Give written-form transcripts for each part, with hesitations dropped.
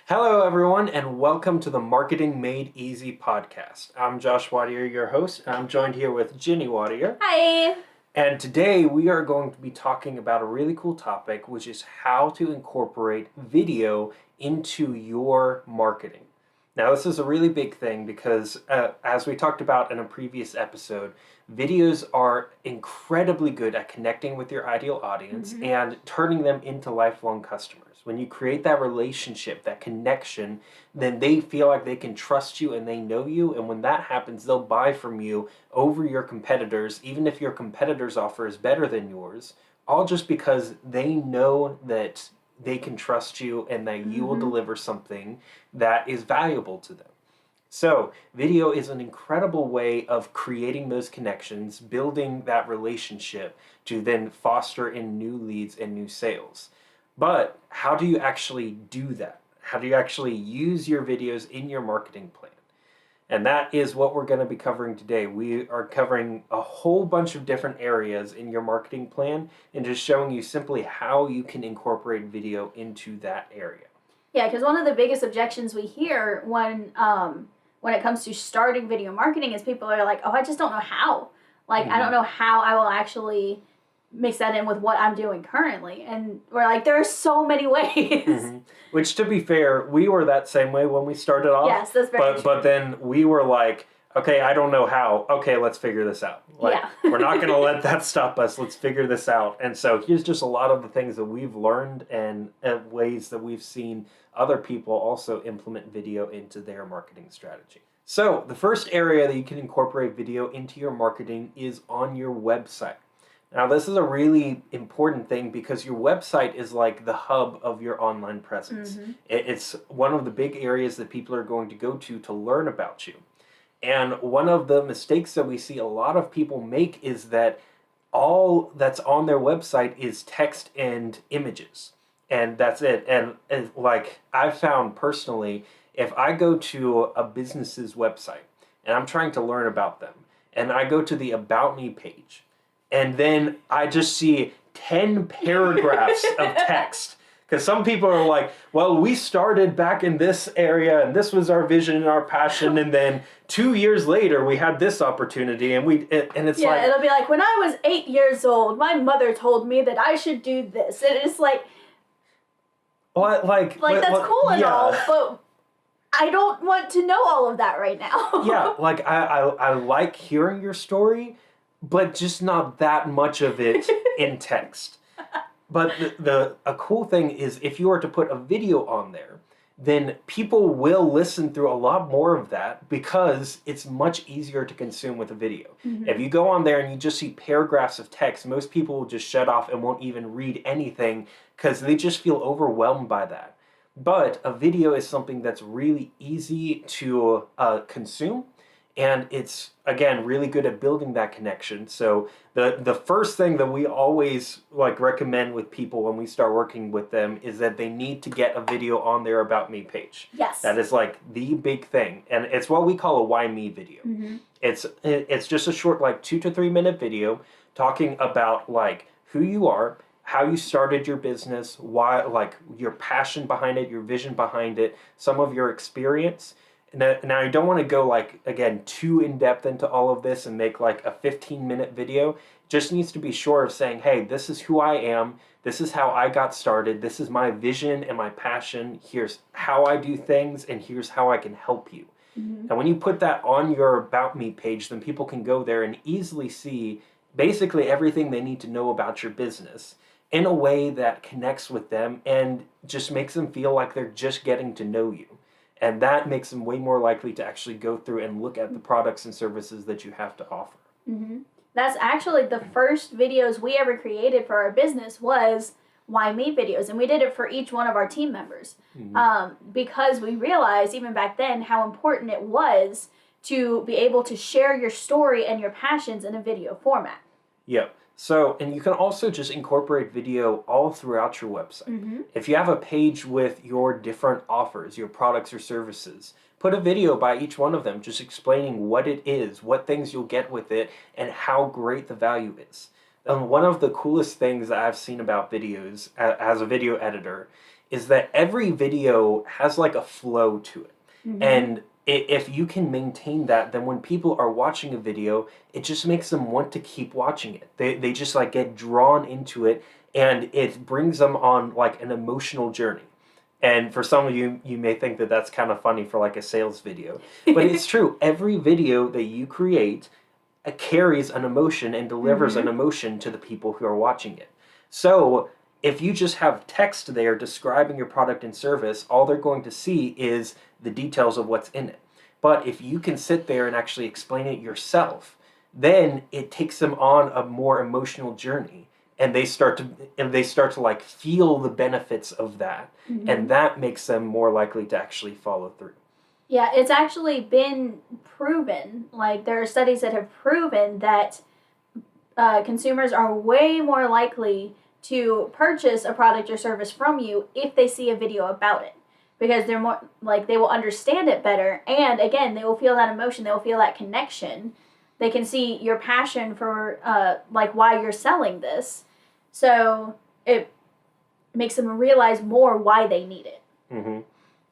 Hello, everyone, and welcome to the Marketing Made Easy podcast. I'm Josh Wattier, your host, and I'm joined here with Jenny Wattier. Hi. And today we are going to be talking about a really cool topic, which is how to incorporate video into your marketing. Now, this is a really big thing because, as we talked about in a previous episode, videos are incredibly good at connecting with your ideal audience and turning them into lifelong customers. When you create that relationship, that connection, then they feel like they can trust you and they know you. And when that happens, they'll buy from you over your competitors, even if your competitor's offer is better than yours, all just because they know that they can trust you and that you will deliver something that is valuable to them. So, video is an incredible way of creating those connections, building that relationship to then foster in new leads and new sales. But how do you actually do that? How do you actually use your videos in your marketing plan? And that is what we're going to be covering today. We are covering a whole bunch of different areas in your marketing plan and just showing you simply how you can incorporate video into that area. Yeah, because one of the biggest objections we hear when it comes to starting video marketing is people are like, "Oh, I just don't know how. I don't know how I will actually mix that in with what I'm doing currently." And we're like, there are so many ways. Which, to be fair, we were that same way when we started off. Yes, that's very true. But then we were like, okay, I don't know how. Okay, let's figure this out. We're not going to let that stop us. Let's figure this out. And so here's just a lot of the things that we've learned and ways that we've seen other people also implement video into their marketing strategy. So the first area that you can incorporate video into your marketing is on your website. Now, this is a really important thing because your website is like the hub of your online presence. It's one of the big areas that people are going to go to learn about you. And one of the mistakes that we see a lot of people make is that all that's on their website is text and images. And that's it. And I've found personally, if I go to a business's website and I'm trying to learn about them, and I go to the About Me page, and then I just see 10 paragraphs of text. Because some people are like, well, we started back in this area, and this was our vision and our passion, and then 2 years later, we had this opportunity, and it's yeah, it'll be like, when I was 8 years old, my mother told me that I should do this. And it's like, that's cool and all, but I don't want to know all of that right now. Yeah, I like hearing your story, but just not that much of it in text. But a cool thing is if you were to put a video on there, then people will listen through a lot more of that because it's much easier to consume with a video. If you go on there and you just see paragraphs of text, most people will just shut off and won't even read anything because they just feel overwhelmed by that. But a video is something that's really easy to consume. And it's, again, really good at building that connection. So the first thing that we always recommend with people when we start working with them is that they need to get a video on their About Me page. Yes. That is the big thing. And it's what we call a Why Me video. It's just a short 2 to 3 minute video talking about who you are, how you started your business, why your passion behind it, your vision behind it, some of your experience. Now, I don't want to go, again, too in-depth into all of this and make, a 15-minute video. It just needs to be short of saying, hey, this is who I am. This is how I got started. This is my vision and my passion. Here's how I do things, and here's how I can help you. And when you put that on your About Me page, then people can go there and easily see basically everything they need to know about your business in a way that connects with them and just makes them feel like they're just getting to know you. And that makes them way more likely to actually go through and look at the products and services that you have to offer. That's actually the first videos we ever created for our business was Why Me videos. And we did it for each one of our team members. Because we realized even back then how important it was to be able to share your story and your passions in a video format. Yep. So, and you can also just incorporate video all throughout your website. If you have a page with your different offers, your products or services, put a video by each one of them just explaining what it is, what things you'll get with it, and how great the value is. One of the coolest things that I've seen about videos as a video editor is that every video has like a flow to it. And if you can maintain that, then when people are watching a video, it just makes them want to keep watching it. They just like get drawn into it, and it brings them on like an emotional journey. And for some of you, you may think that that's kind of funny for like a sales video, but it's true. Every video that you create carries an emotion and delivers an emotion to the people who are watching it. So if you just have text there describing your product and service, all they're going to see is the details of what's in it. But if you can sit there and actually explain it yourself, then it takes them on a more emotional journey, and they start to like feel the benefits of that, and that makes them more likely to actually follow through. Yeah, it's actually been proven. Like, there are studies that have proven that consumers are way more likely to purchase a product or service from you if they see a video about it, because they're more like, they will understand it better, and again, they will feel that emotion, they will feel that connection. They can see your passion for like why you're selling this, so it makes them realize more why they need it.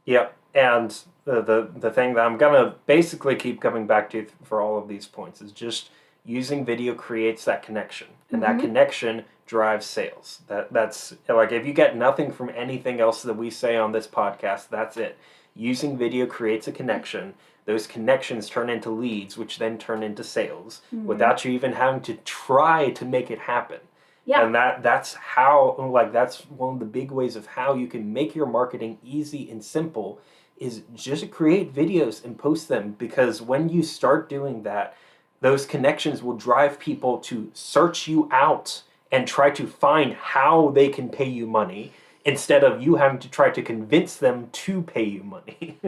Yep. And the thing that I'm gonna basically keep coming back to for all of these points is just using video creates that connection, and that connection drives sales. That's like, if you get nothing from anything else that we say on this podcast, that's it. Using video creates a connection. Those connections turn into leads, which then turn into sales without you even having to try to make it happen. Yeah. And that's how, like, that's one of the big ways of how you can make your marketing easy and simple, is just create videos and post them, because when you start doing that, those connections will drive people to search you out and try to find how they can pay you money, instead of you having to try to convince them to pay you money.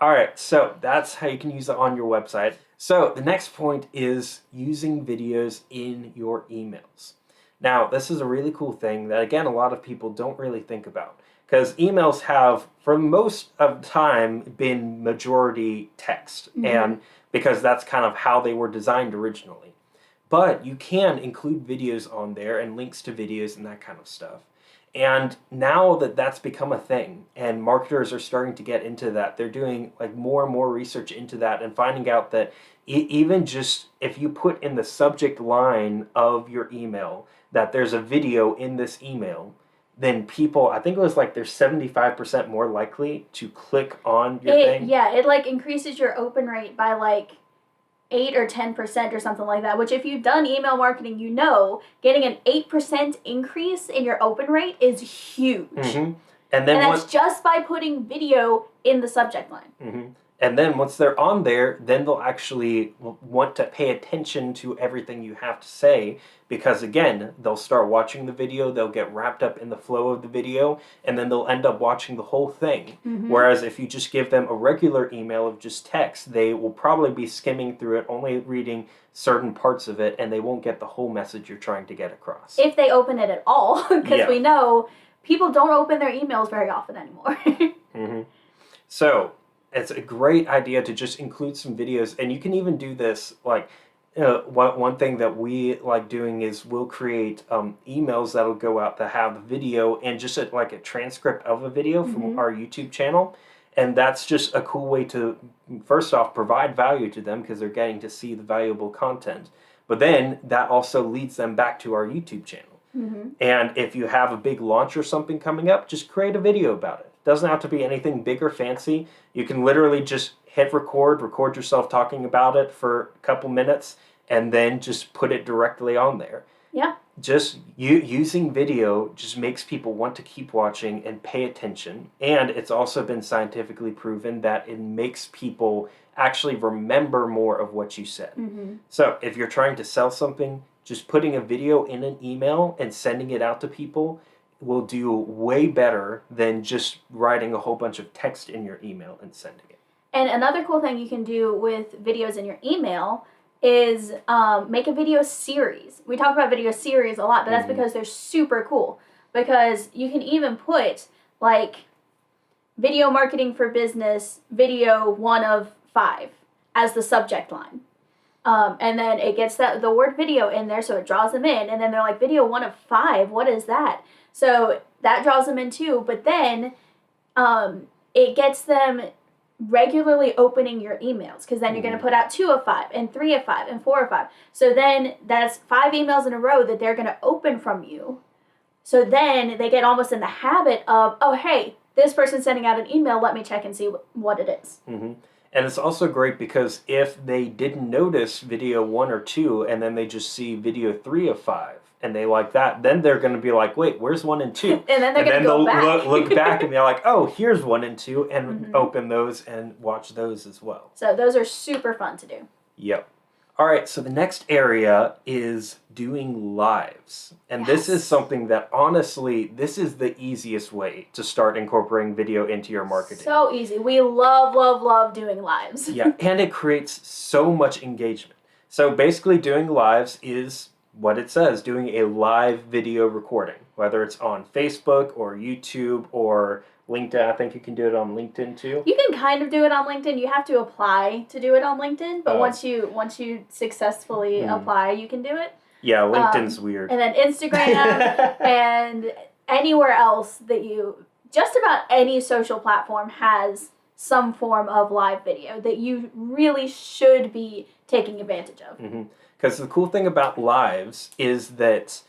All right, so that's how you can use it on your website. So the next point is using videos in your emails. Now, this is a really cool thing that, again, a lot of people don't really think about, because emails have, for most of the time, been majority text, and because that's kind of how they were designed originally. But you can include videos on there and links to videos and that kind of stuff. And now that that's become a thing, and marketers are starting to get into that, they're doing like more and more research into that, and finding out that even just if you put in the subject line of your email that there's a video in this email, then people, I think it was like, they're 75% more likely to click on your thing. Yeah, it like increases your open rate by like 8 or 10% or something like that, which, if you've done email marketing, you know getting an 8% increase in your open rate is huge. And that's just by putting video in the subject line. And then once they're on there, then they'll actually want to pay attention to everything you have to say, because again, they'll start watching the video, they'll get wrapped up in the flow of the video, and then they'll end up watching the whole thing. Whereas if you just give them a regular email of just text, they will probably be skimming through it, only reading certain parts of it, and they won't get the whole message you're trying to get across. If they open it at all, because we know people don't open their emails very often anymore. So it's a great idea to just include some videos, and you can even do this like, one thing that we like doing is we'll create emails that'll go out that have video and just like a transcript of a video from our YouTube channel. And that's just a cool way to, first off, provide value to them, because they're getting to see the valuable content. But then that also leads them back to our YouTube channel. And if you have a big launch or something coming up, just create a video about it. Doesn't have to be anything big or fancy. You can literally just hit record yourself talking about it for a couple minutes, and then just put it directly on there. Yeah. Just using video just makes people want to keep watching and pay attention. And it's also been scientifically proven that it makes people actually remember more of what you said. So if you're trying to sell something, just putting a video in an email and sending it out to people will do way better than just writing a whole bunch of text in your email and sending it. And another cool thing you can do with videos in your email is make a video series. We talk about video series a lot, but that's because they're super cool. Because you can even put like video marketing for business, video 1 of 5 as the subject line. And then it gets the word video in there, so it draws them in. And then they're like, video 1 of 5, what is that? So that draws them in too. But then it gets them regularly opening your emails, because then you're going to put out 2 of 5 and 3 of 5 and 4 of 5. So then that's 5 emails in a row that they're going to open from you. So then they get almost in the habit of, oh, hey, this person's sending out an email, let me check and see what it is. Mm-hmm. And it's also great because if they didn't notice video 1 or 2 and then they just see video 3 of 5 and they like that, then they're going to be like, wait, where's 1 and 2? And then they're going to go back. Look back and be like, oh, here's 1 and 2, and open those and watch those as well. So those are super fun to do. Yep. All right, so the next area is doing lives. And this is something that, honestly, this is the easiest way to start incorporating video into your marketing. So easy. We love, love, love doing lives. Yeah, and it creates so much engagement. So basically doing lives is what it says, doing a live video recording, whether it's on Facebook or YouTube or LinkedIn. I think you can do it on LinkedIn too. You can kind of do it on LinkedIn. You have to apply to do it on LinkedIn, but once you successfully apply, you can do it. Yeah, LinkedIn's weird. And then Instagram and anywhere else that just about any social platform has some form of live video that you really should be taking advantage of. Because the cool thing about lives is that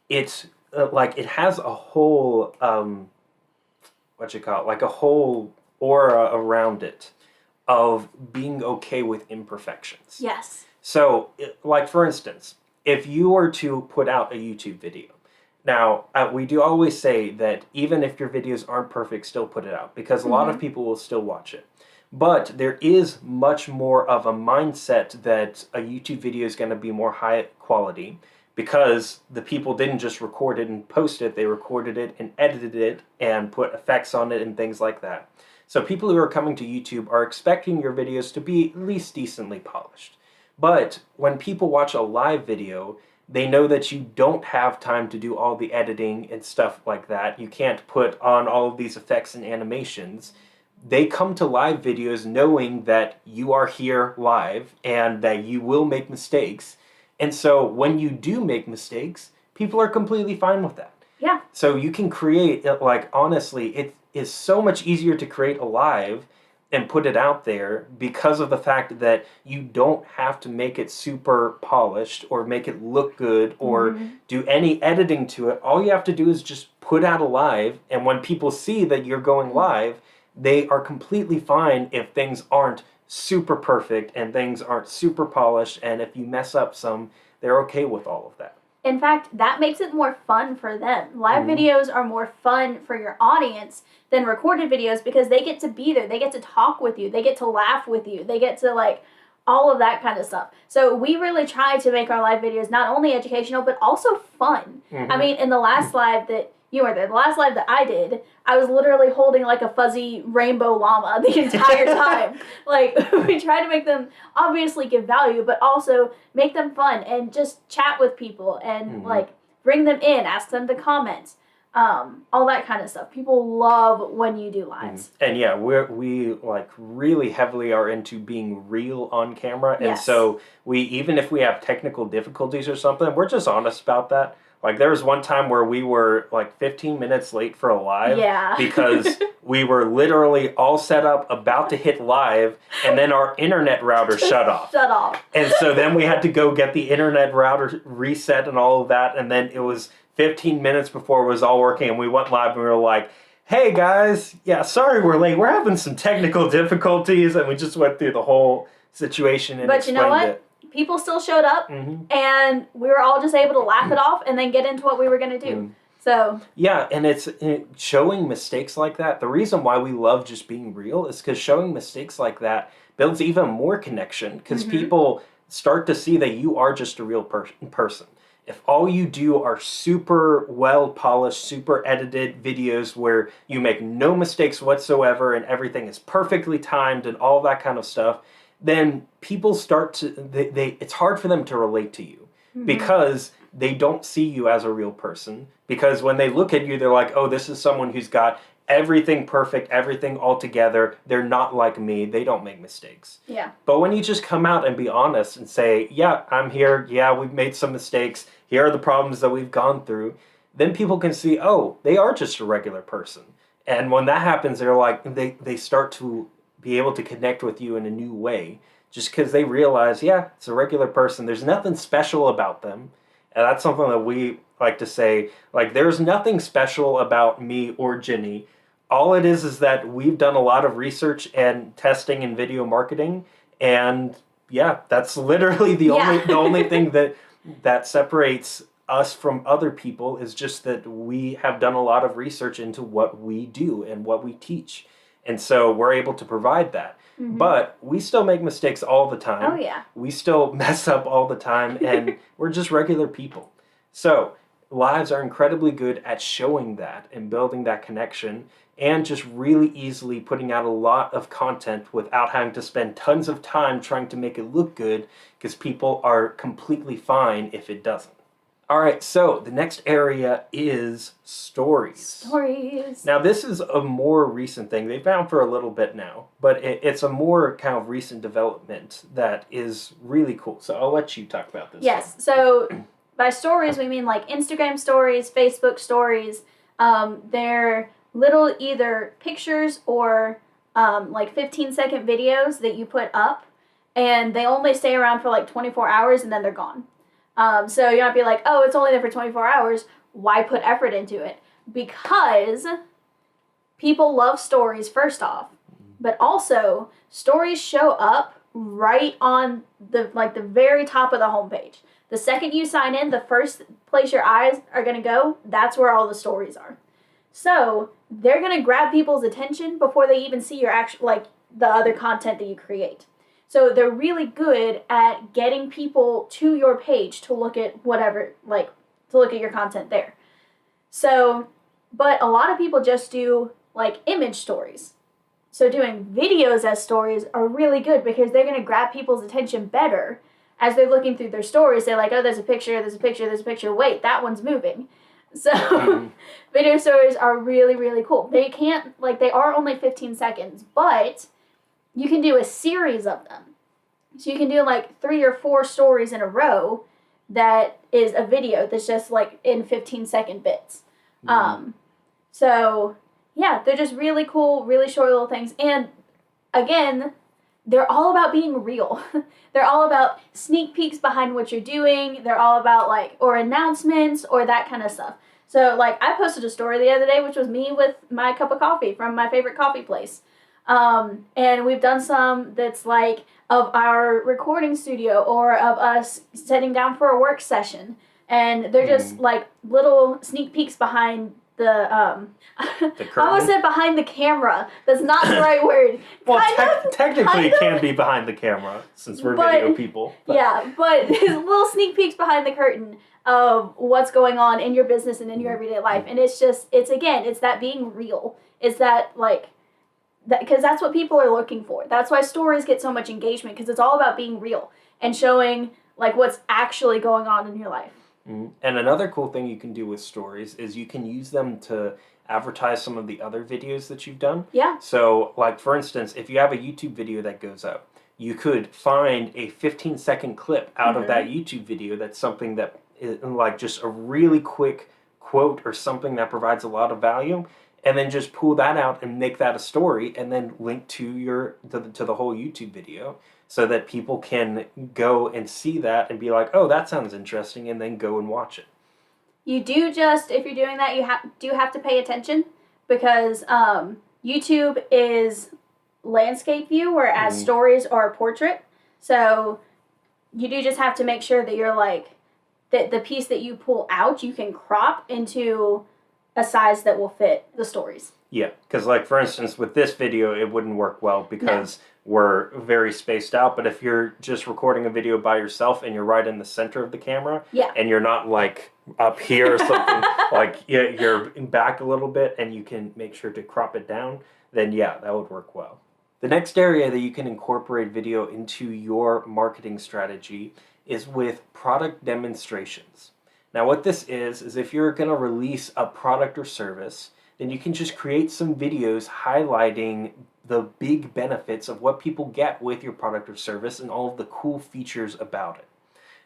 it's it has a whole a whole aura around it of being okay with imperfections. Yes. So, like for instance, if you were to put out a YouTube video, now we do always say that even if your videos aren't perfect, still put it out, because a lot of people will still watch it. But there is much more of a mindset that a YouTube video is going to be more high quality, because the people didn't just record it and post it, they recorded it and edited it and put effects on it and things like that. So people who are coming to YouTube are expecting your videos to be at least decently polished. But when people watch a live video, they know that you don't have time to do all the editing and stuff like that. You can't put on all of these effects and animations. They come to live videos knowing that you are here live and that you will make mistakes. And so when you do make mistakes, people are completely fine with that. Yeah. So you can create, honestly, it is so much easier to create a live and put it out there because of the fact that you don't have to make it super polished or make it look good or do any editing to it. All you have to do is just put out a live, and when people see that you're going live, they are completely fine if things aren't super perfect and things aren't super polished, and if you mess up some, they're okay with all of that. In fact, that makes it more fun for them. Live videos are more fun for your audience than recorded videos, because they get to be there, they get to talk with you, they get to laugh with you, they get to all of that kind of stuff. So we really try to make our live videos not only educational but also fun. I mean, in the last live that you were there, the last live that I did, I was literally holding a fuzzy rainbow llama the entire time. We try to make them obviously give value, but also make them fun and just chat with people and bring them in, ask them to comment, all that kind of stuff. People love when you do lives. And yeah, we really heavily are into being real on camera. And so even if we have technical difficulties or something, we're just honest about that. There was one time where we were 15 minutes late for a live because we were literally all set up, about to hit live, and then our internet router shut off. And so then we had to go get the internet router reset and all of that, and then it was 15 minutes before it was all working, and we went live and we were like, hey guys, yeah, sorry we're late. We're having some technical difficulties, and we just went through the whole situation and explained it. But you know what? People still showed up, and we were all just able to laugh it off and then get into what we were going to do. So yeah, and it's showing mistakes like that. The reason why we love just being real is because showing mistakes like that builds even more connection, because people start to see that you are just a real person. If all you do are super well polished, super edited videos where you make no mistakes whatsoever and everything is perfectly timed and all that kind of stuff, then people start to, it's hard for them to relate to you because they don't see you as a real person. Because when they look at you, they're like, oh, this is someone who's got everything perfect, everything all together. They're not like me. They don't make mistakes. Yeah. But when you just come out and be honest and say, yeah, I'm here. Yeah, we've made some mistakes. Here are the problems that we've gone through. then people can see, oh, they are just a regular person. And when that happens, they're like, they start to be able to connect with you in a new way, just because they realize, yeah, it's a regular person. There's nothing special about them. And that's something that we like to say, like, there's nothing special about me or Jenny. All it is that we've done a lot of research and testing in video marketing. And yeah, that's literally the only thing that separates us from other people, is just that we have done a lot of research into what we do and what we teach. And so we're able to provide that. Mm-hmm. But we still make mistakes all the time. Oh, yeah. We still mess up all the time, and we're just regular people. So lives are incredibly good at showing that and building that connection, and just really easily putting out a lot of content without having to spend tons of time trying to make it look good, because people are completely fine if it doesn't. All right, so the next area is stories. Stories. Now, this is a more recent thing. They've been out for a little bit now, but it's a more kind of recent development that is really cool. So I'll let you talk about this. Yes, so by stories, we mean like Instagram stories, Facebook stories. They're little either pictures or like 15-second videos that you put up, and they only stay around for like 24 hours and then they're gone. So you might be like, oh, it's only there for 24 hours. Why put effort into it? Because people love stories, first off, but also stories show up right on the very top of the homepage. The second you sign in, the first place your eyes are going to go, that's where all the stories are. So they're going to grab people's attention before they even see your actual, like, the other content that you create. So they're really good at getting people to your page to look at whatever, like, to look at your content there. So, but a lot of people just do, like, image stories. So doing videos as stories are really good because they're going to grab people's attention better as they're looking through their stories. They're like, oh, there's a picture, there's a picture, there's a picture. Wait, that one's moving. So video stories are really, really cool. They are only 15 seconds, but you can do a series of them. So you can do like 3 or 4 stories in a row that is a video that's just like in 15-second bits. So yeah, they're just really cool, really short little things. And again, they're all about being real. They're all about sneak peeks behind what you're doing. They're all about or announcements or that kind of stuff. So I posted a story the other day, which was me with my cup of coffee from my favorite coffee place. And we've done some that's of our recording studio or of us sitting down for a work session. And they're just little sneak peeks behind the curtain? I almost said behind the camera. That's not the right word. Well, technically it can be behind the camera since we're video people. But. Yeah, but little sneak peeks behind the curtain of what's going on in your business and in your everyday life. And it's that being real. It's that because that's what people are looking for. That's why stories get so much engagement, because it's all about being real and showing what's actually going on in your life. And another cool thing you can do with stories is you can use them to advertise some of the other videos that you've done. Yeah. So, for instance, if you have a YouTube video that goes up, you could find a 15-second clip out of that YouTube video that's something that is just a really quick quote or something that provides a lot of value, and then just pull that out and make that a story, and then link to the whole YouTube video, so that people can go and see that and be like, oh, that sounds interesting, and then go and watch it. You do if you're doing that, you have to pay attention, because YouTube is landscape view, whereas stories are portrait. So you do just have to make sure that you're that the piece that you pull out, you can crop into a size that will fit the stories. Yeah, because for instance, with this video, it wouldn't work well because we're very spaced out. But if you're just recording a video by yourself and you're right in the center of the camera, and you're not up here or something, you're back a little bit and you can make sure to crop it down, then yeah, that would work well. The next area that you can incorporate video into your marketing strategy is with product demonstrations. Now what this is if you're going to release a product or service, then you can just create some videos highlighting the big benefits of what people get with your product or service and all of the cool features about it.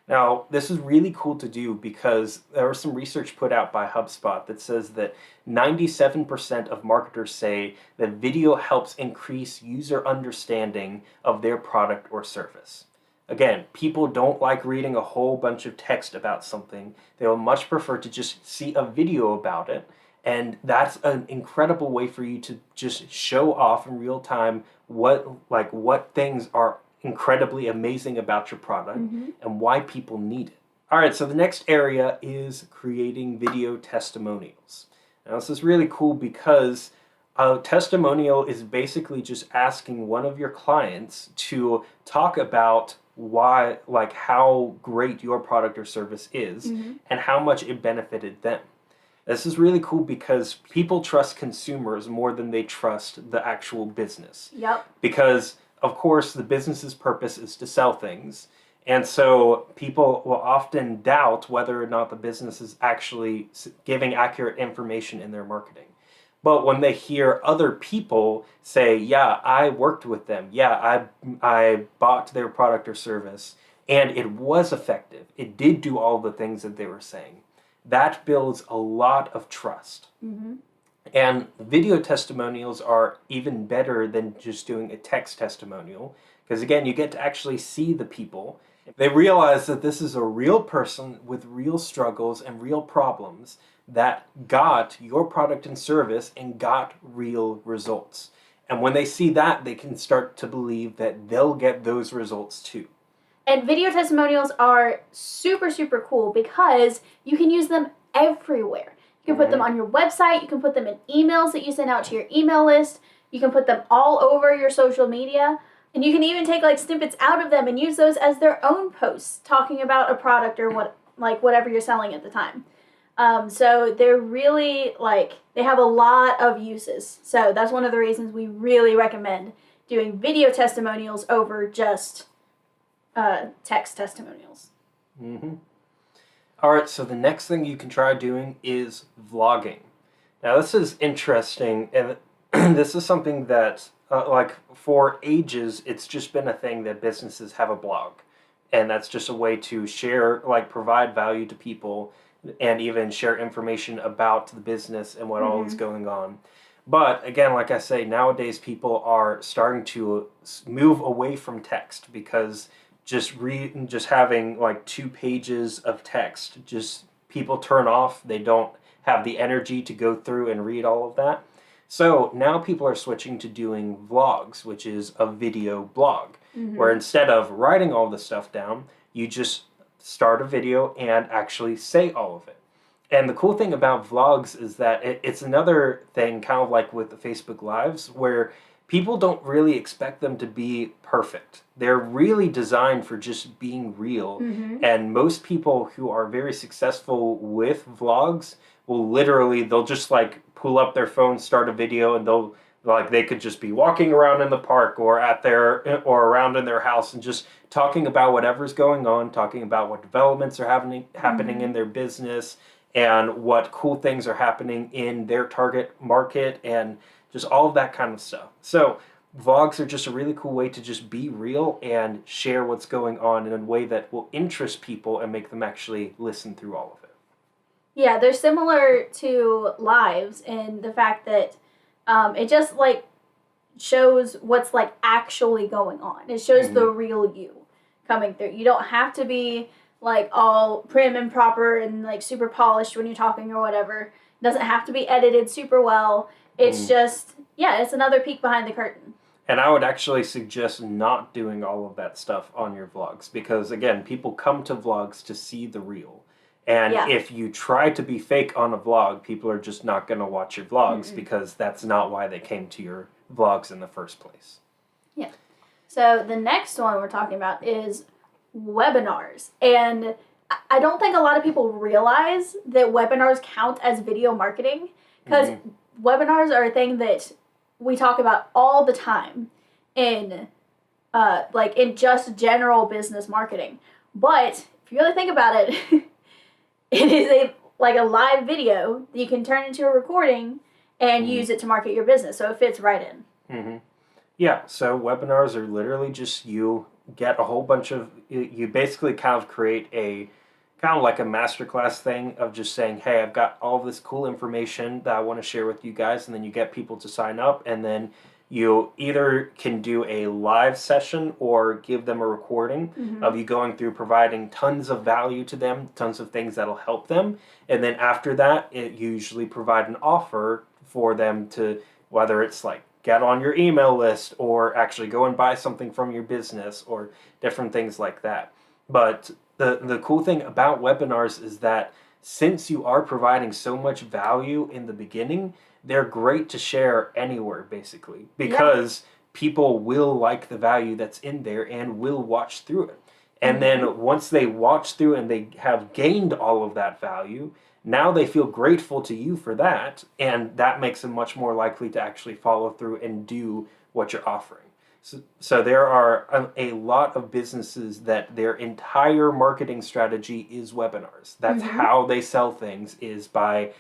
Now, this is really cool to do because there was some research put out by HubSpot that says that 97% of marketers say that video helps increase user understanding of their product or service. Again, people don't like reading a whole bunch of text about something. They will much prefer to just see a video about it. And that's an incredible way for you to just show off in real time what things are incredibly amazing about your product and why people need it. All right, so the next area is creating video testimonials. Now, this is really cool because a testimonial is basically just asking one of your clients to talk about why, like how great your product or service is and how much it benefited them. This is really cool because people trust consumers more than they trust the actual business. Yep. Because, of course, the business's purpose is to sell things. And so people will often doubt whether or not the business is actually giving accurate information in their marketing. But when they hear other people say, yeah, I worked with them, yeah, I bought their product or service, and it was effective, it did do all the things that they were saying, that builds a lot of trust. And video testimonials are even better than just doing a text testimonial, because again, you get to actually see the people. They realize that this is a real person with real struggles and real problems that got your product and service and got real results. And when they see that, they can start to believe that they'll get those results too. And video testimonials are super, super cool because you can use them everywhere. You can put them on your website. You can put them in emails that you send out to your email list. You can put them all over your social media. And you can even take like snippets out of them and use those as their own posts talking about a product or whatever you're selling at the time. So they're really they have a lot of uses. So that's one of the reasons we really recommend doing video testimonials over just text testimonials. All right, so the next thing you can try doing is vlogging. Now, this is interesting, and this is something that, for ages, it's just been a thing that businesses have a blog. And that's just a way to share, provide value to people and even share information about the business and what all is going on. But again, like I say, nowadays people are starting to move away from text because just having 2 pages of text, just people turn off. They don't have the energy to go through and read all of that. So now people are switching to doing vlogs, which is a video blog, where instead of writing all the stuff down, you just start a video and actually say all of it. And the cool thing about vlogs is that it's another thing, kind of like with the Facebook Lives, where people don't really expect them to be perfect. They're really designed for just being real. And most people who are very successful with vlogs will they'll just pull up their phone, start a video, and they could just be walking around in the park or around in their house and just talking about whatever's going on, talking about what developments are happening in their business and what cool things are happening in their target market and just all of that kind of stuff. So vlogs are just a really cool way to just be real and share what's going on in a way that will interest people and make them actually listen through all of it. Yeah, they're similar to lives in the fact that it just shows what's actually going on. It shows the real you coming through. You don't have to be all prim and proper and super polished when you're talking or whatever. It doesn't have to be edited super well. It's just, it's another peek behind the curtain. And I would actually suggest not doing all of that stuff on your vlogs because, again, people come to vlogs to see the real. And if you try to be fake on a vlog, people are just not going to watch your vlogs because that's not why they came to your vlogs in the first place. Yeah. So the next one we're talking about is webinars. And I don't think a lot of people realize that webinars count as video marketing because webinars are a thing that we talk about all the time in just general business marketing. But if you really think about it, it is a live video that you can turn into a recording and use it to market your business. So it fits right in. Yeah, so webinars are literally just you get a whole bunch of, you basically kind of create a kind of like a masterclass thing of just saying, hey, I've got all this cool information that I want to share with you guys, and then you get people to sign up, and then you either can do a live session or give them a recording of you going through providing tons of value to them, tons of things that'll help them, and then after that, it usually provide an offer for them to, whether it's like get on your email list or actually go and buy something from your business or different things like that. But the cool thing about webinars is that since you are providing so much value in the beginning, they're great to share anywhere basically, because people will like the value that's in there and will watch through it. And then once they watch through and they have gained all of that value, now they feel grateful to you for that, and that makes them much more likely to actually follow through and do what you're offering. So there are a lot of businesses that their entire marketing strategy is webinars. That's how they sell things, is by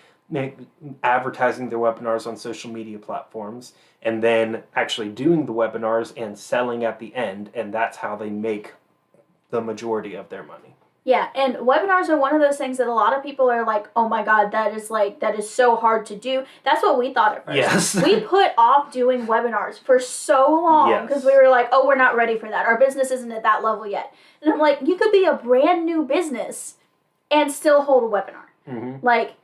advertising their webinars on social media platforms and then actually doing the webinars and selling at the end, and that's how they make the majority of their money. Yeah, and webinars are one of those things that a lot of people are like, oh my God, that is so hard to do. That's what we thought at first. Yes. We put off doing webinars for so long because we were like, oh, we're not ready for that. Our business isn't at that level yet. And I'm like, you could be a brand new business and still hold a webinar. Like,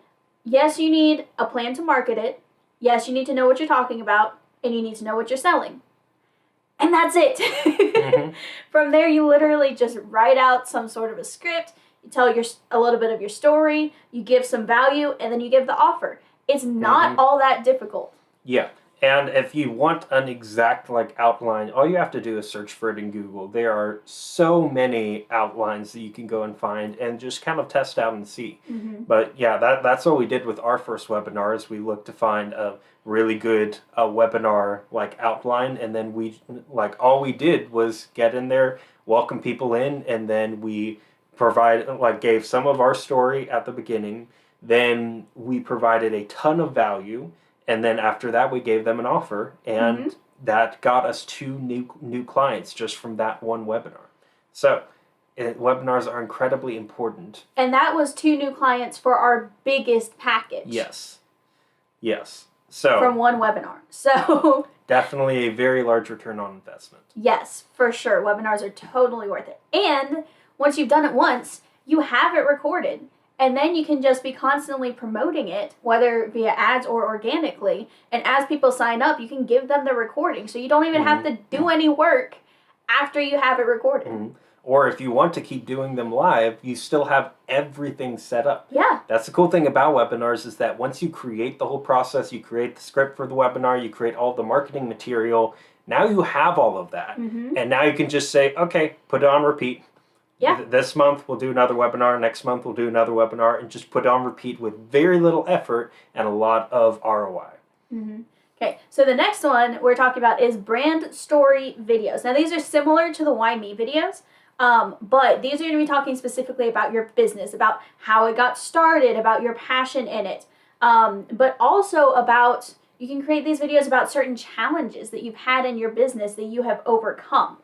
yes, you need a plan to market it. Yes, you need to know what you're talking about, and you need to know what you're selling. And that's it. From there, you literally just write out some sort of a script. You tell a little bit of your story. You give some value, and then you give the offer. It's not all that difficult. Yeah. And if you want an exact outline, all you have to do is search for it in Google. There are so many outlines that you can go and find and just kind of test out and see. But yeah, that's what we did with our first webinar, is we looked to find a really good webinar outline, and then we all we did was get in there, welcome people in, and then we gave some of our story at the beginning. Then we provided a ton of value. And then after that, we gave them an offer, and that got us 2 new clients just from that one webinar. So webinars are incredibly important. And that was 2 new clients for our biggest package. Yes. So from one webinar. So definitely a very large return on investment. Yes, for sure. Webinars are totally worth it. And once you've done it once, you have it recorded. And then you can just be constantly promoting it, whether via ads or organically. And as people sign up, you can give them the recording. So you don't even have to do any work after you have it recorded. Or if you want to keep doing them live, you still have everything set up. Yeah. That's the cool thing about webinars, is that once you create the whole process, you create the script for the webinar, you create all the marketing material, now you have all of that. And now you can just say, okay, put it on repeat. Yeah. This month we'll do another webinar, next month we'll do another webinar, and just put it on repeat with very little effort and a lot of ROI. Okay, so the next one we're talking about is brand story videos. Now these are similar to the Why Me videos, but these are going to be talking specifically about your business, about how it got started, about your passion in it, but also about, you can create these videos about certain challenges that you've had in your business that you have overcome.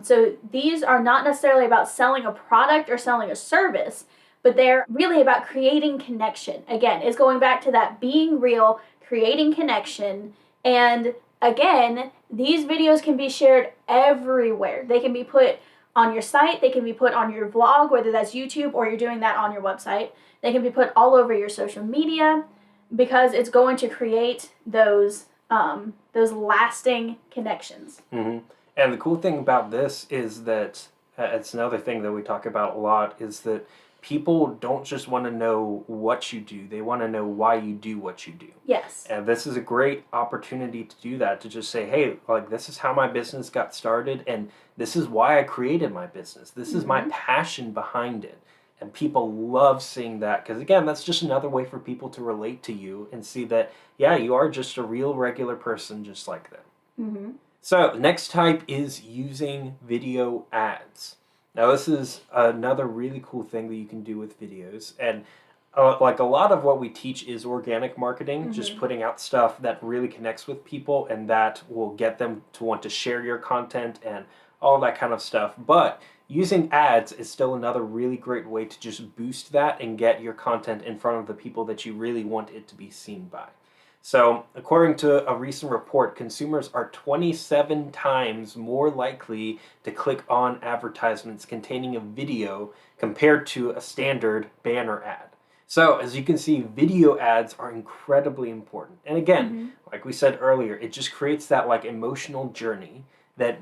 So these are not necessarily about selling a product or selling a service, but they're really about creating connection. Again, it's going back to that being real, creating connection. And again, these videos can be shared everywhere. They can be put on your site. They can be put on your vlog, whether that's YouTube or you're doing that on your website. They can be put all over your social media, because it's going to create those lasting connections. And the cool thing about this is that, it's another thing that we talk about a lot, is that people don't just want to know what you do, they want to know why you do what you do. Yes. And this is a great opportunity to do that, to just say, hey, this is how my business got started, and this is why I created my business. This is my passion behind it. And people love seeing that, because again, that's just another way for people to relate to you and see that, yeah, you are just a real regular person just like them. So, next type is using video ads. Now, this is another really cool thing that you can do with videos. And a lot of what we teach is organic marketing, just putting out stuff that really connects with people and that will get them to want to share your content and all that kind of stuff. But using ads is still another really great way to just boost that and get your content in front of the people that you really want it to be seen by. So, according to a recent report, consumers are 27 times more likely to click on advertisements containing a video compared to a standard banner ad. So, as you can see, video ads are incredibly important. And again, like we said earlier, it just creates that like emotional journey that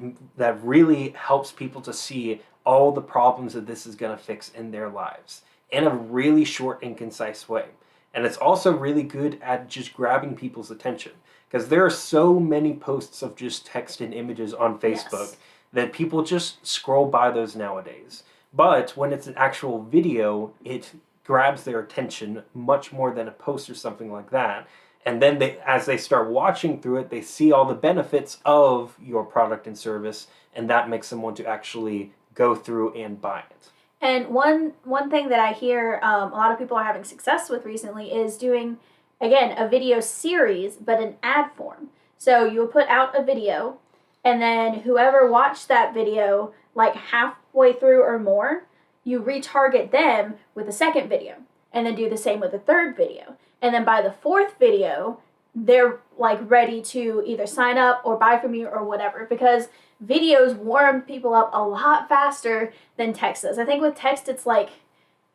really helps people to see all the problems that this is going to fix in their lives in a really short and concise way. And it's also really good at just grabbing people's attention, because there are so many posts of just text and images on Facebook that people just scroll by those nowadays. But when it's an actual video, it grabs their attention much more than a post or something like that. And then as they start watching through it, they see all the benefits of your product and service, and that makes them want to actually go through and buy it. And one thing that I hear a lot of people are having success with recently is doing, again, a video series, but in ad form. So you'll put out a video, and then whoever watched that video, like halfway through or more, you retarget them with a second video, and then do the same with a third video. And then by the fourth video, they're like ready to either sign up or buy from you or whatever, because videos warm people up a lot faster than text does. I think with text, it's like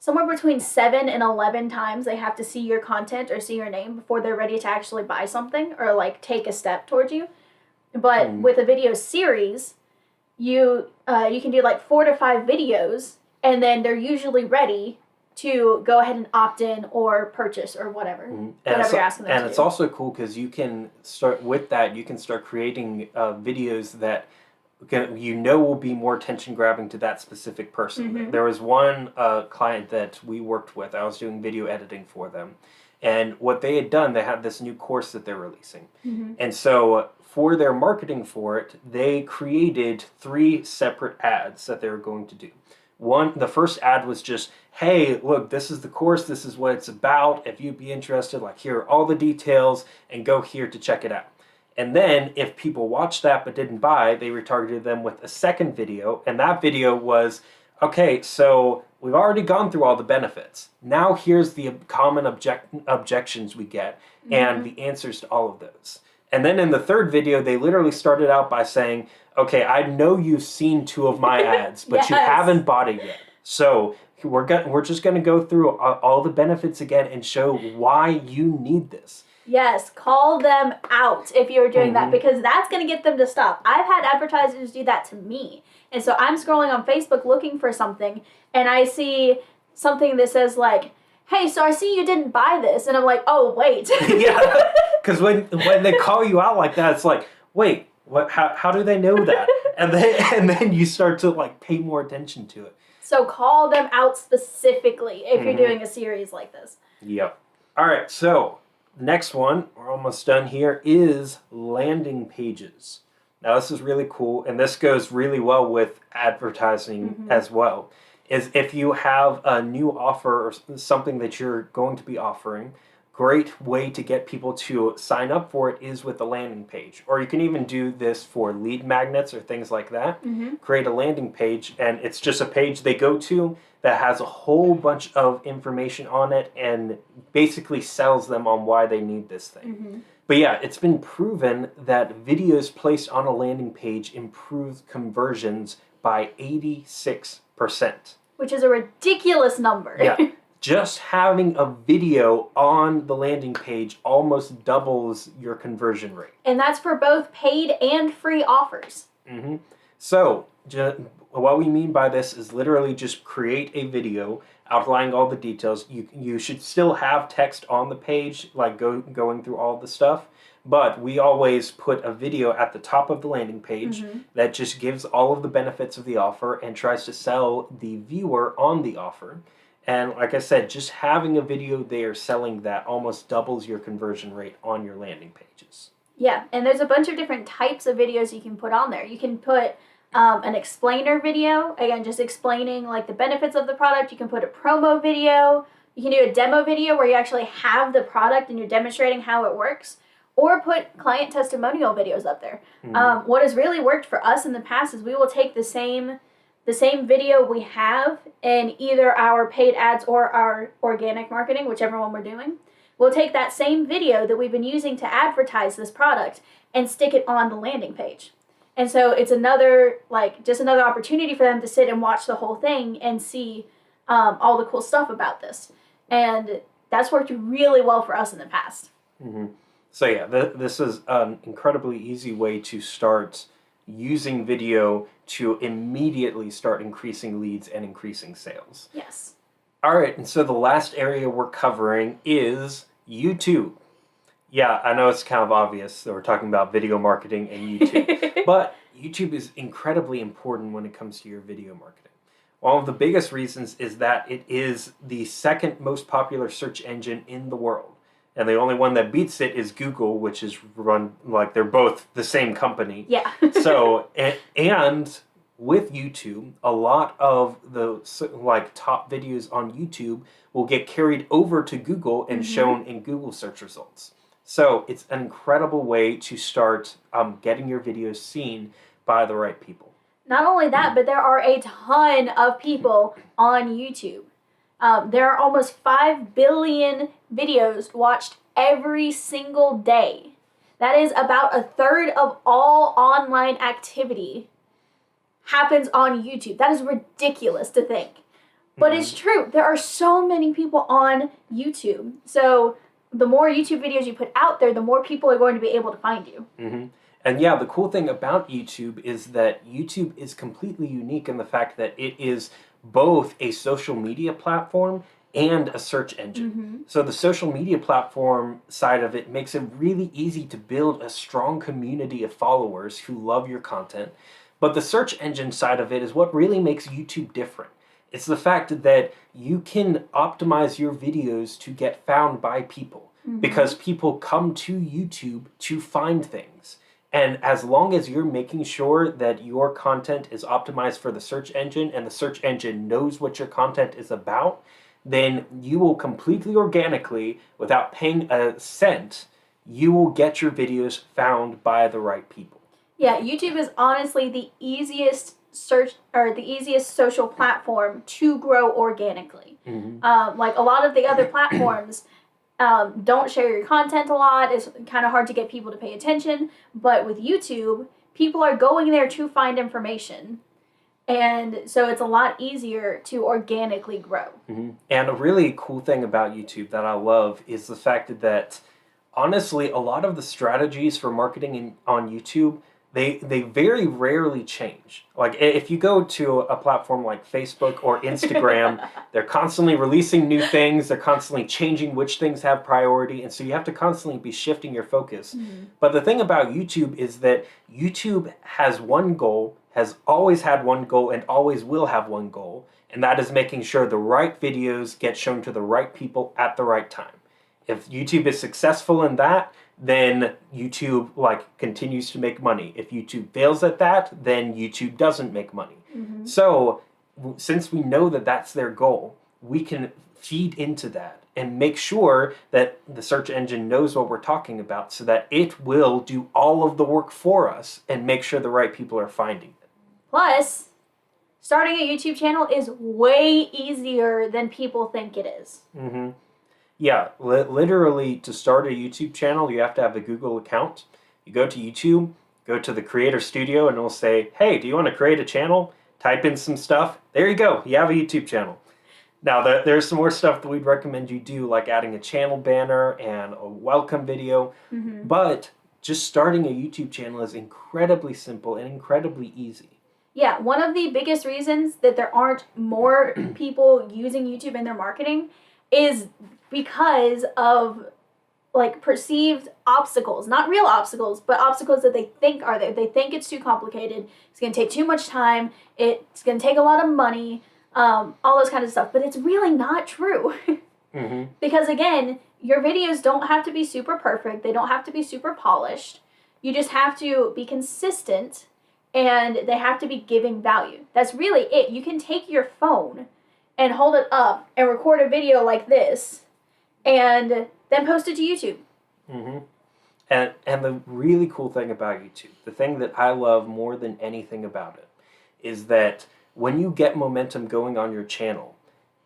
somewhere between 7 and 11 times they have to see your content or see your name before they're ready to actually buy something or like take a step towards you. But with a video series, you can do like 4 to 5 videos, and then they're usually ready to go ahead and opt in or purchase or whatever, whatever you're asking them to do. And it's also cool because you can start with that. You can start creating videos that will be more attention grabbing to that specific person. There was one client that we worked with. I was doing video editing for them, and what they had done, they had this new course that they're releasing, and so for their marketing for it, they created 3 separate ads that they were going to do. The first ad was just, hey, look, this is the course, this is what it's about. If you'd be interested, like, here are all the details, and go here to check it out. And then if people watched that but didn't buy, they retargeted them with a second video, and that video was, okay, so we've already gone through all the benefits. Now here's the common objections we get and the answers to all of those. And then in the third video, they literally started out by saying, okay, I know you've seen 2 of my ads, but you haven't bought it yet. So we're just going to go through all the benefits again and show why you need this. Yes, call them out if you're doing that, because that's going to get them to stop. I've had advertisers do that to me. And so I'm scrolling on Facebook looking for something, and I see something that says like, hey, so I see you didn't buy this. And I'm like, oh, wait. Yeah, because when they call you out like that, it's like, wait, what? How do they know that? And then you start to like pay more attention to it. So call them out specifically if you're doing a series like this. Yep. All right, so next one, we're almost done here, is landing pages. Now this is really cool, and this goes really well with advertising as well. Is if you have a new offer or something that you're going to be offering, great way to get people to sign up for it is with a landing page. Or you can even do this for lead magnets or things like that. Create a landing page, and it's just a page they go to that has a whole bunch of information on it and basically sells them on why they need this thing. But yeah, it's been proven that videos placed on a landing page improve conversions by 86%. Which is a ridiculous number. Yeah. Just having a video on the landing page almost doubles your conversion rate. And that's for both paid and free offers. So, what we mean by this is literally just create a video outlining all the details. You should still have text on the page, like going through all the stuff. But we always put a video at the top of the landing page that just gives all of the benefits of the offer and tries to sell the viewer on the offer. And like I said, just having a video there selling that almost doubles your conversion rate on your landing pages. Yeah, and there's a bunch of different types of videos you can put on there. You can put an explainer video, again, just explaining like the benefits of the product. You can put a promo video. You can do a demo video where you actually have the product and you're demonstrating how it works. or put client testimonial videos up there. What has really worked for us in the past is we will take the same video we have in either our paid ads or our organic marketing, whichever one we're doing. We'll take that same video that we've been using to advertise this product and stick it on the landing page. And so it's another opportunity for them to sit and watch the whole thing and see all the cool stuff about this. And that's worked really well for us in the past. So yeah, this is an incredibly easy way to start using video to immediately start increasing leads and increasing sales. Yes. All right, and so the last area we're covering is YouTube. Yeah, I know it's kind of obvious that we're talking about video marketing and YouTube, but YouTube is incredibly important when it comes to your video marketing. One of the biggest reasons is that it is the second most popular search engine in the world. And the only one that beats it is Google, which is run like they're both the same company. Yeah. So, and with YouTube, a lot of the top videos on YouTube will get carried over to Google and shown in Google search results. So it's an incredible way to start getting your videos seen by the right people. Not only that, but there are a ton of people on YouTube. There are almost 5 billion videos watched every single day. That is about a third of all online activity happens on YouTube. That is ridiculous to think. But it's true. There are so many people on YouTube. So the more YouTube videos you put out there, the more people are going to be able to find you. And yeah, the cool thing about YouTube is that YouTube is completely unique in the fact that it is both a social media platform and a search engine. So the social media platform side of it makes it really easy to build a strong community of followers who love your content. But the search engine side of it is what really makes YouTube different. It's the fact that you can optimize your videos to get found by people because people come to YouTube to find things. And as long as you're making sure that your content is optimized for the search engine and the search engine knows what your content is about, then you will completely organically, without paying a cent, you will get your videos found by the right people. Yeah, YouTube is honestly the easiest social platform to grow organically. Like a lot of the other platforms don't share your content a lot. It's kind of hard to get people to pay attention. But with YouTube, people are going there to find information. And so it's a lot easier to organically grow. And a really cool thing about YouTube that I love is the fact that, honestly, a lot of the strategies for marketing on YouTube, they very rarely change. Like if you go to a platform like Facebook or Instagram, they're constantly releasing new things. They're constantly changing which things have priority. And so you have to constantly be shifting your focus. But the thing about YouTube is that YouTube has one goal, has always had one goal, and always will have one goal. And that is making sure the right videos get shown to the right people at the right time. If YouTube is successful in that, then YouTube continues to make money. If YouTube fails at that, then YouTube doesn't make money. So since we know that that's their goal, we can feed into that and make sure that the search engine knows what we're talking about so that it will do all of the work for us and make sure the right people are finding it. Plus, starting a YouTube channel is way easier than people think it is. Yeah, literally to start a YouTube channel, you have to have a Google account. You go to YouTube, go to the Creator Studio, and it'll say, hey, do you want to create a channel? Type in some stuff. There you go. You have a YouTube channel. Now, there's some more stuff that we'd recommend you do, like adding a channel banner and a welcome video. But just starting a YouTube channel is incredibly simple and incredibly easy. Yeah, one of the biggest reasons that there aren't more people using YouTube in their marketing is because of perceived obstacles, not real obstacles, but obstacles that they think are there. They think it's too complicated. It's going to take too much time. It's going to take a lot of money, all those kind of stuff. But it's really not true. Because again, your videos don't have to be super perfect. They don't have to be super polished. You just have to be consistent and they have to be giving value. That's really it. You can take your phone and hold it up and record a video like this and then post it to YouTube. And the really cool thing about YouTube, the thing that I love more than anything about it, is that when you get momentum going on your channel,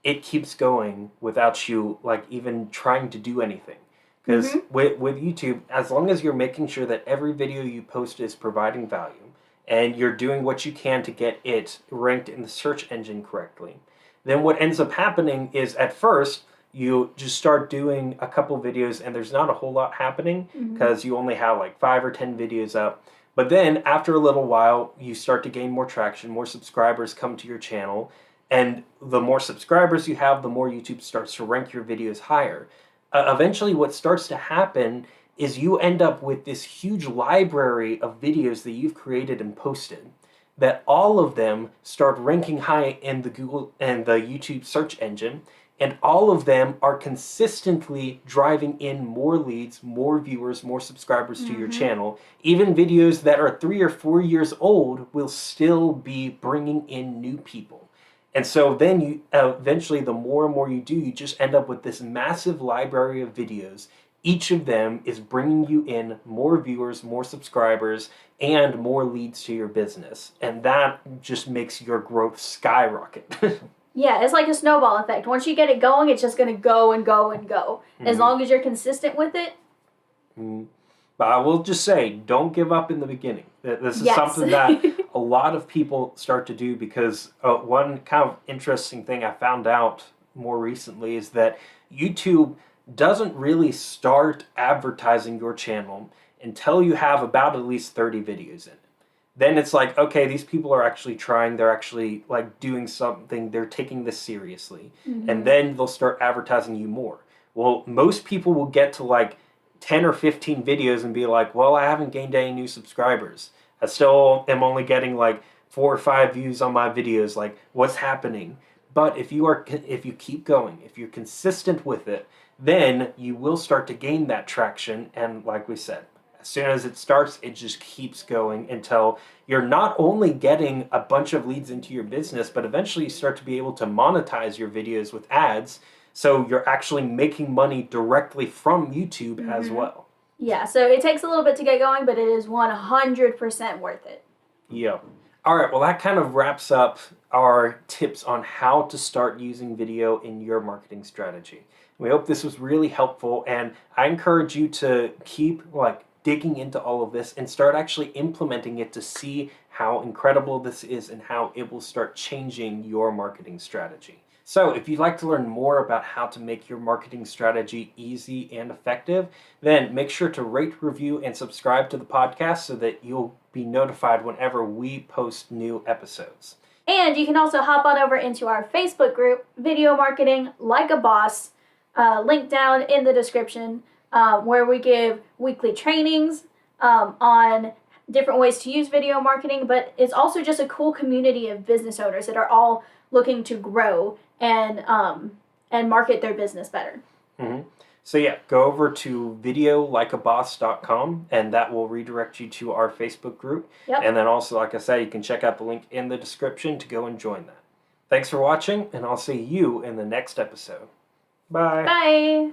it keeps going without you like even trying to do anything. Because with YouTube, as long as you're making sure that every video you post is providing value, and you're doing what you can to get it ranked in the search engine correctly, then what ends up happening is at first, you just start doing a couple videos and there's not a whole lot happening because you only have like 5 or 10 videos up. But then after a little while, you start to gain more traction, more subscribers come to your channel, and the more subscribers you have, the more YouTube starts to rank your videos higher. Eventually what starts to happen is you end up with this huge library of videos that you've created and posted, that all of them start ranking high in the Google and the YouTube search engine, and all of them are consistently driving in more leads, more viewers, more subscribers to your channel. Even videos that are 3 or 4 years old will still be bringing in new people. And so then you eventually, the more and more you do, you just end up with this massive library of videos. Each of them is bringing you in more viewers, more subscribers, and more leads to your business. And that just makes your growth skyrocket. Yeah, it's like a snowball effect. Once you get it going, it's just going to go and go and go. As long as you're consistent with it. But I will just say, don't give up in the beginning. This is something that a lot of people start to do, because one kind of interesting thing I found out more recently is that YouTube doesn't really start advertising your channel until you have about at least 30 videos in it. Then it's like, okay, these people are actually trying, they're actually like doing something, they're taking this seriously. And then they'll start advertising you more. Well, most people will get to like 10 or 15 videos and be like, well, I haven't gained any new subscribers. I still am only getting like 4 or 5 views on my videos. Like, what's happening? But if you keep going, if you're consistent with it, then you will start to gain that traction. And like we said, as soon as it starts, it just keeps going until you're not only getting a bunch of leads into your business, but eventually you start to be able to monetize your videos with ads. So you're actually making money directly from YouTube as well. Yeah, so it takes a little bit to get going, but it is 100% worth it. Yeah. All right, well, that kind of wraps up our tips on how to start using video in your marketing strategy. We hope this was really helpful, and I encourage you to keep digging into all of this and start actually implementing it to see how incredible this is and how it will start changing your marketing strategy. So if you'd like to learn more about how to make your marketing strategy easy and effective, then make sure to rate, review, and subscribe to the podcast so that you'll be notified whenever we post new episodes. And you can also hop on over into our Facebook group, Video Marketing Like a Boss, link down in the description, where we give weekly trainings on different ways to use video marketing, but it's also just a cool community of business owners that are all looking to grow and market their business better. So yeah, go over to videolikeaboss.com, and that will redirect you to our Facebook group. And then also, like I said, you can check out the link in the description to go and join that. Thanks for watching, and I'll see you in the next episode. Bye. Bye.